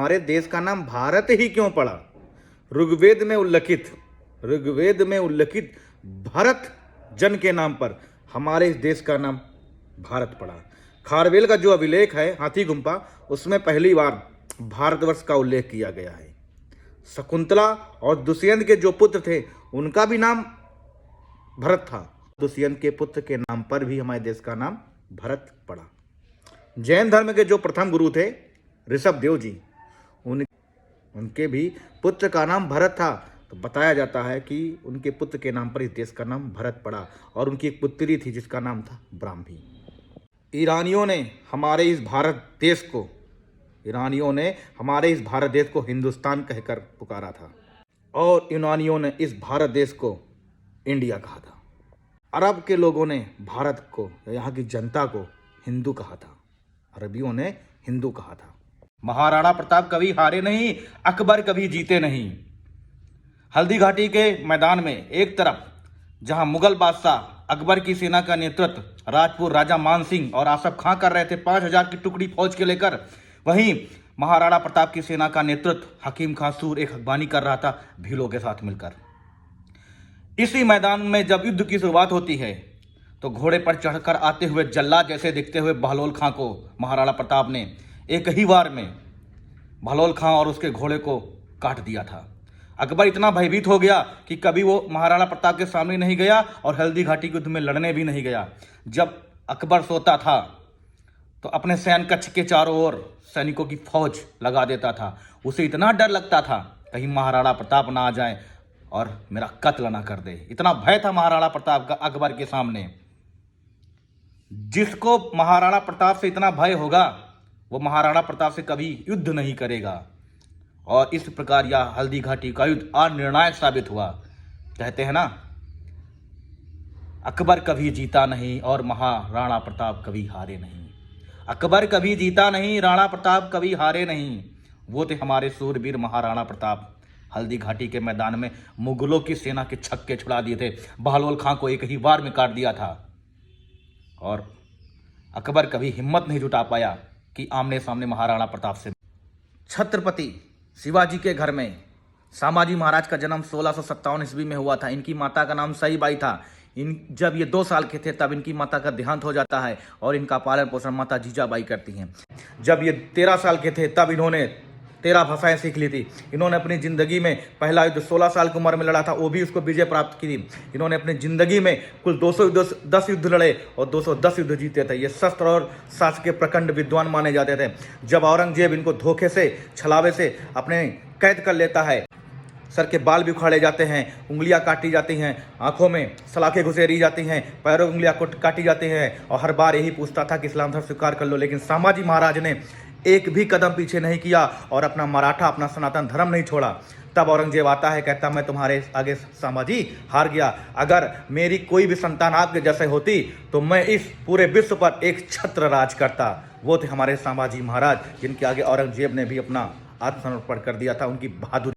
हमारे देश का नाम भारत ही क्यों पड़ा? ऋग्वेद में उल्लिखित भरत जन के नाम पर हमारे इस देश का नाम भारत पड़ा। खारवेल का जो अभिलेख है हाथी गुम्फा, उसमें पहली बार भारतवर्ष का उल्लेख किया गया है। शकुंतला और दुष्यंत के जो पुत्र थे उनका भी नाम भरत था। दुष्यंत के पुत्र के नाम पर भी हमारे देश का नाम भरत पड़ा। जैन धर्म के जो प्रथम गुरु थे ऋषभदेव जी, उनके भी पुत्र का नाम भरत था। तो बताया जाता है कि उनके पुत्र के नाम पर इस देश का नाम भरत पड़ा और उनकी एक पुत्री थी जिसका नाम था ब्राह्मी। ईरानियों ने हमारे इस भारत देश को हिंदुस्तान कहकर पुकारा था और यूनानियों ने इस भारत देश को इंडिया कहा था। अरब के लोगों ने भारत को, यहाँ की जनता को हिंदू कहा था। अरबियों ने हिंदू कहा था। महाराणा प्रताप कभी हारे नहीं, अकबर कभी जीते नहीं। हल्दी घाटी के मैदान में एक तरफ जहां मुगल बादशाह अकबर की सेना का नेतृत्व राजपूत राजा मान सिंह और आसफ खां कर रहे थे 5000 की टुकड़ी फौज के लेकर, वहीं महाराणा प्रताप की सेना का नेतृत्व हकीम खां सूर एक अगबानी कर रहा था भीलों के साथ मिलकर। इसी मैदान में जब युद्ध की शुरुआत होती है तो घोड़े पर चढ़कर आते हुए जल्लाद जैसे दिखते हुए बहलोल खां को महाराणा प्रताप ने एक ही वार में बहलोल खां और उसके घोड़े को काट दिया था। अकबर इतना भयभीत हो गया कि कभी वो महाराणा प्रताप के सामने नहीं गया और हल्दी घाटी के युद्ध में लड़ने भी नहीं गया। जब अकबर सोता था तो अपने सैन्य कक्ष के चारों ओर सैनिकों की फौज लगा देता था। उसे इतना डर लगता था कहीं महाराणा प्रताप ना आ जाए और मेरा कत्ल ना कर दे। इतना भय था महाराणा प्रताप का अकबर के सामने। जिसको महाराणा प्रताप से इतना भय होगा वो महाराणा प्रताप से कभी युद्ध नहीं करेगा। और इस प्रकार यह हल्दी घाटी का युद्ध अनिर्णायक साबित हुआ। कहते हैं ना, अकबर कभी जीता नहीं और महाराणा प्रताप कभी हारे नहीं। अकबर कभी जीता नहीं, राणा प्रताप कभी हारे नहीं। वो थे हमारे सूरवीर महाराणा प्रताप। हल्दी घाटी के मैदान में मुगलों की सेना के छक्के छुड़ा दिए थे। बहलोल खां को एक ही वार में काट दिया था और अकबर कभी हिम्मत नहीं जुटा पाया कि आमने सामने महाराणा प्रताप से। छत्रपति शिवाजी के घर में संभाजी महाराज का जन्म 1657 ईस्वी में हुआ था। इनकी माता का नाम सईबाई था। जब ये 2 साल के थे तब इनकी माता का देहांत हो जाता है और इनका पालन पोषण माता जीजाबाई करती हैं। जब ये 13 साल के थे तब इन्होंने 13 भाषाएं सीख ली थी। इन्होंने अपनी ज़िंदगी में पहला युद्ध 16 साल की उम्र में लड़ा था, वो भी उसको विजय प्राप्त की थी। इन्होंने अपनी ज़िंदगी में कुल 210 युद्ध लड़े और 210 युद्ध जीते थे। ये शस्त्र और शास्त्र के प्रखंड विद्वान माने जाते थे। जब औरंगजेब इनको धोखे से, छलावे से अपने कैद कर लेता है, सर के बाल भी उखाड़े जाते हैं, उंगलियां काटी जाती हैं, आंखों में सलाखें घुसेरी जाती हैं, पैरों की उंगलियां काटी जाती हैं और हर बार यही पूछता था कि इस्लाम धर्म स्वीकार कर लो। लेकिन संभाजी महाराज ने एक भी कदम पीछे नहीं किया और अपना मराठा, अपना सनातन धर्म नहीं छोड़ा। तब औरंगजेब आता है, कहता मैं तुम्हारे आगे संभाजी हार गया। अगर मेरी कोई भी संतान आपके जैसे होती तो मैं इस पूरे विश्व पर एक छत्र राज करता। वो थे हमारे संभाजी महाराज जिनके आगे औरंगजेब ने भी अपना आत्मसमर्पण कर दिया था। उनकी बहादुरी